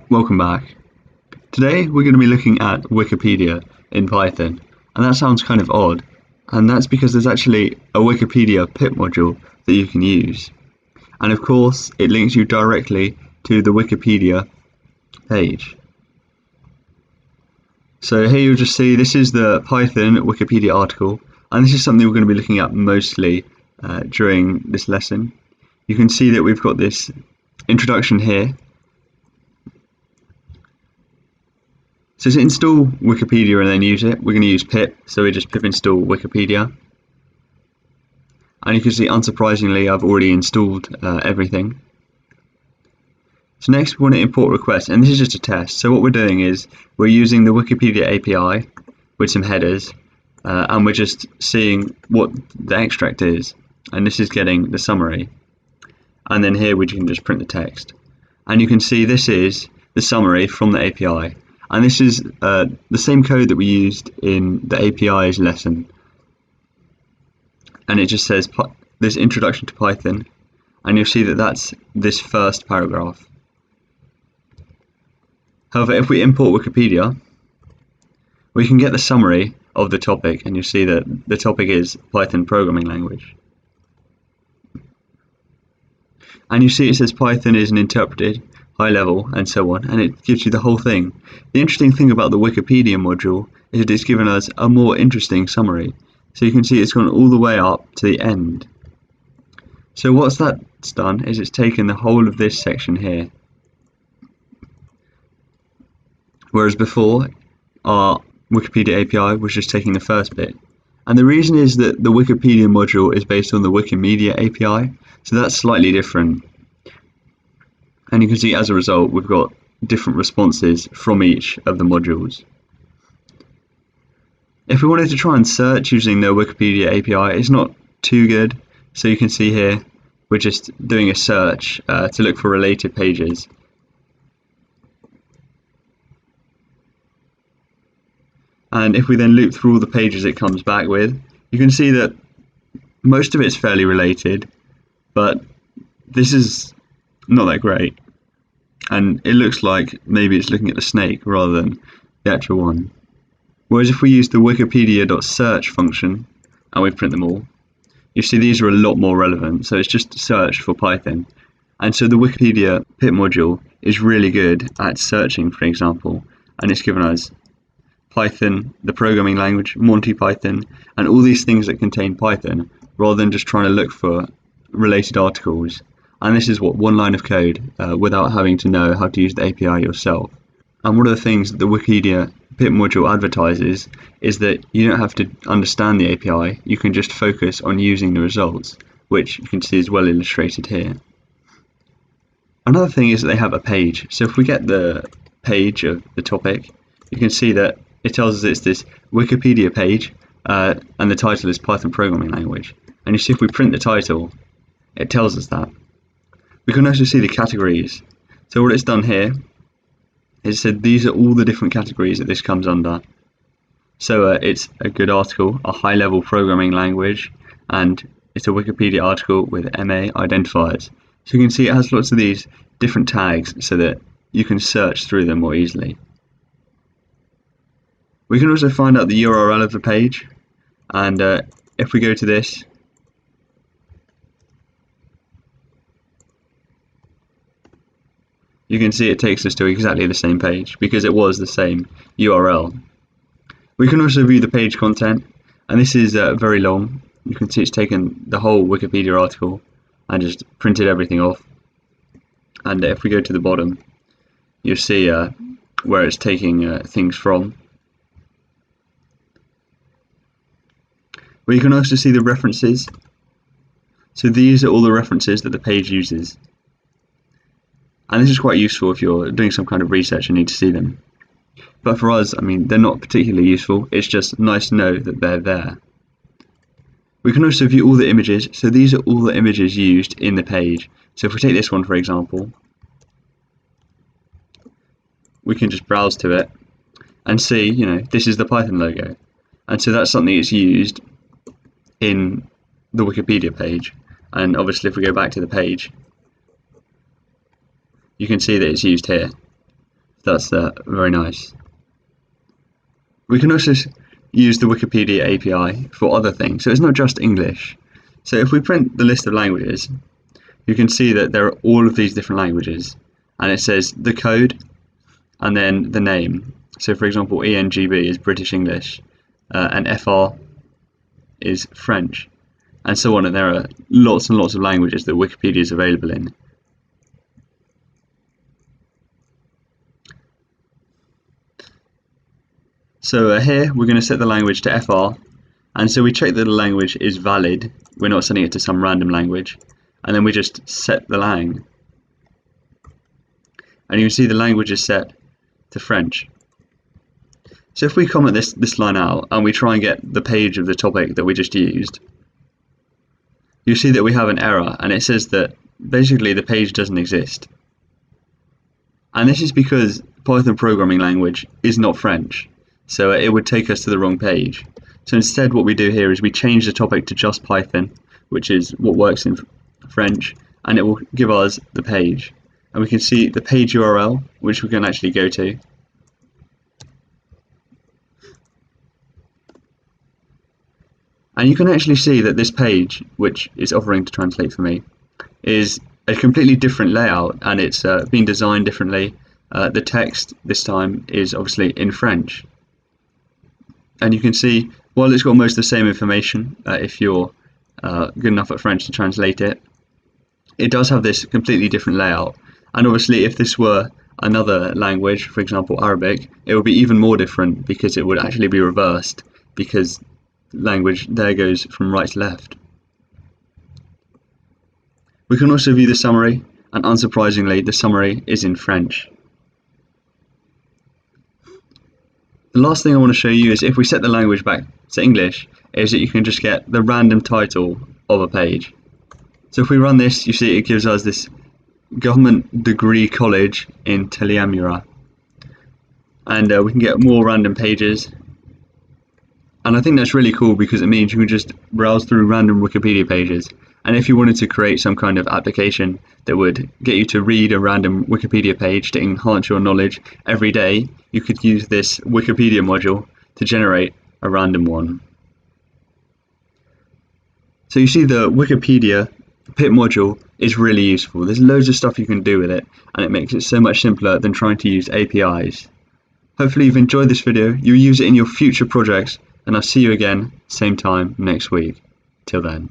Welcome back. Today we're going to be looking at Wikipedia in Python, and that sounds kind of odd, and that's because there's actually a Wikipedia pip module that you can use. And of course, it links you directly to the Wikipedia page. So here you'll just see this is the Python Wikipedia article, and this is something we're going to be looking at mostly during this lesson. You can see that we've got this introduction here. So to install Wikipedia and then use it, we're going to use pip, so we just pip install Wikipedia. And you can see, unsurprisingly, I've already installed everything. So next we want to import requests, and this is just a test. So what we're doing is we're using the Wikipedia API with some headers, and we're just seeing what the extract is, and this is getting the summary. And then here we can just print the text. And you can see this is the summary from the API. And this is the same code that we used in the API's lesson. And it just says this introduction to Python, and you'll see that that's this first paragraph. However, if we import Wikipedia, we can get the summary of the topic, and you'll see that the topic is Python programming language. And you see it says Python is an interpreted high level, and so on, and it gives you the whole thing. The interesting thing about the Wikipedia module is that it's given us a more interesting summary. So you can see it's gone all the way up to the end. So what's that's done is it's taken the whole of this section here. Whereas before, our Wikipedia API was just taking the first bit. And the reason is that the Wikipedia module is based on the Wikimedia API, so that's slightly different. And you can see as a result we've got different responses from each of the modules. If we wanted to try and search using the Wikipedia API, it's not too good. So you can see here we're just doing a search to look for related pages. And if we then loop through all the pages it comes back with, you can see that most of it's fairly related, but this is not that great, and it looks like maybe it's looking at the snake rather than the actual one. Whereas if we use the wikipedia.search function and we print them all, you see these are a lot more relevant. So it's just search for Python, and so the Wikipedia pip module is really good at searching, for example, and it's given us Python, the programming language, Monty Python, and all these things that contain Python, rather than just trying to look for related articles. And this is what, one line of code without having to know how to use the API yourself. And one of the things that the Wikipedia pip module advertises is that you don't have to understand the API, you can just focus on using the results, which you can see is well illustrated here. Another thing is that they have a page. So if we get the page of the topic, you can see that it tells us it's this Wikipedia page, and the title is Python programming language. And you see if we print the title, it tells us that. We can also see the categories. So what it's done here is said these are all the different categories that this comes under. So it's a good article, a high-level programming language, and it's a Wikipedia article with MA identifiers. So you can see it has lots of these different tags so that you can search through them more easily. We can also find out the URL of the page, and if we go to this, you can see it takes us to exactly the same page because it was the same URL. We can also view the page content, and this is very long. You can see it's taken the whole Wikipedia article and just printed everything off. And if we go to the bottom, you'll see where it's taking things from. We can also see the references. So these are all the references that the page uses. And this is quite useful if you're doing some kind of research and need to see them. But for us, I mean, they're not particularly useful. It's just nice to know that they're there. We can also view all the images. So these are all the images used in the page. So if we take this one, for example, we can just browse to it and see, this is the Python logo. And so that's something that's used in the Wikipedia page. And obviously if we go back to the page, you can see that it's used here. That's very nice. We can also use the Wikipedia API for other things, so it's not just English. So if we print the list of languages, you can see that there are all of these different languages, and it says the code and then the name. So for example, ENGB is British English, and FR is French, and so on, and there are lots and lots of languages that Wikipedia is available in. So here we're going to set the language to FR, and so we check that the language is valid, we're not setting it to some random language, and then we just set the lang. And you can see the language is set to French. So if we comment this line out and we try and get the page of the topic that we just used, you see that we have an error, and it says that basically the page doesn't exist. And this is because Python programming language is not French, so it would take us to the wrong page. So instead what we do here is we change the topic to just Python, which is what works in French, and it will give us the page. And we can see the page URL, which we can actually go to. And you can actually see that this page, which is offering to translate for me, is a completely different layout, and it's been designed differently. The text this time is obviously in French. And you can see, while it's got most of the same information, if you're good enough at French to translate it, it does have this completely different layout. And obviously if this were another language, for example Arabic, it would be even more different because it would actually be reversed, because language there goes from right to left. We can also view the summary, and unsurprisingly the summary is in French. The last thing I want to show you is if we set the language back to English, is that you can just get the random title of a page. So if we run this, you see it gives us this government degree college in Teleamura, and we can get more random pages. And I think that's really cool because it means you can just browse through random Wikipedia pages. And if you wanted to create some kind of application that would get you to read a random Wikipedia page to enhance your knowledge every day, you could use this Wikipedia module to generate a random one. So you see the Wikipedia pip module is really useful. There's loads of stuff you can do with it, and it makes it so much simpler than trying to use APIs. Hopefully you've enjoyed this video, you'll use it in your future projects, and I'll see you again, same time next week. Till then.